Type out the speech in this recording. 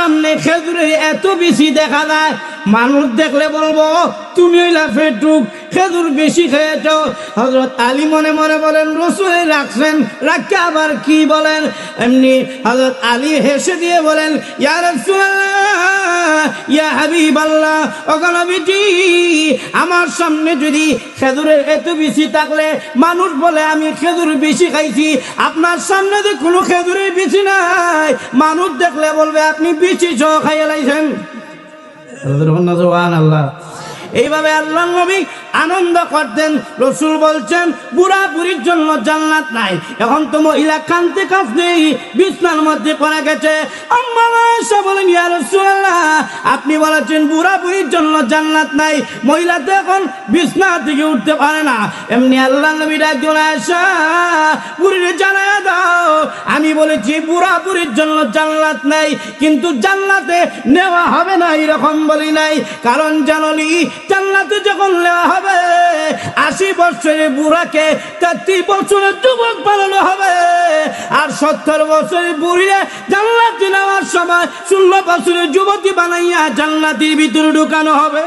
সামনে খেজুরের এত বেশি দেখা যায়, মানুষ দেখলে বলবো তুমি হইলা ফেটুক, খেজুর বেশি খেয়েছ। হযরত আলী মনে মনে বলেন রাসূল রাখছেন, রাখকে আবার কি বলেন? এমনি হযরত আলী হেসে দিয়ে বলেন ইয়া রাসূলুল্লাহ ইয়া হাবিবাল্লাহ, ওগো নবীজি আমার সামনে যদি খেজুরের এত বেশি থাকলে মানুষ বলে আমি খেজুর বেশি খাইছি, আপনার সামনে যে কোনো খেজুরের বেশি নাই, মানুষ দেখলে বলবে আপনি বেশি সহ খাইয়া লাইছেন। সুবহানাল্লাহ। এইভাবে আল্লাহর নবী আনন্দ করতেন। রাসূল বলছেন বুড়া বুড়ির জন্য জান্নাত নাই। এখন তো মহিলা কাঁদতে কাঁদতে বিছানার মধ্যে পড়ে গেছে। আম্মা আয়েশা বলেন ইয়া রাসূলুল্লাহ আপনি বলেছেন বুড়া বুড়ির জন্য জান্নাত নাই, মহিলা তো এখন বিছানা থেকে উঠতে পারে না। এমনি আল্লাহর নবী ডাক দিলেন আয়েশা বুড়িরে জানায়া দাও আমি বলেছি বুড়া বুড়ির জন্য জান্নাত নাই, কিন্তু জান্নাতে নেওয়া হবে না এরকম বলি নাই। কারণ জানলি জান্নাতে যখন নেওয়া হবে 80 বছরের বুড়াকে 33 বছরের যুবক বানানো হবে, আর 70 বছরের বুড়িরে জান্নাতে নেওয়ার সময় 16 বছরের যুবতী বানাইয়া জান্নাতের ভিতরে ঢুকানো হবে।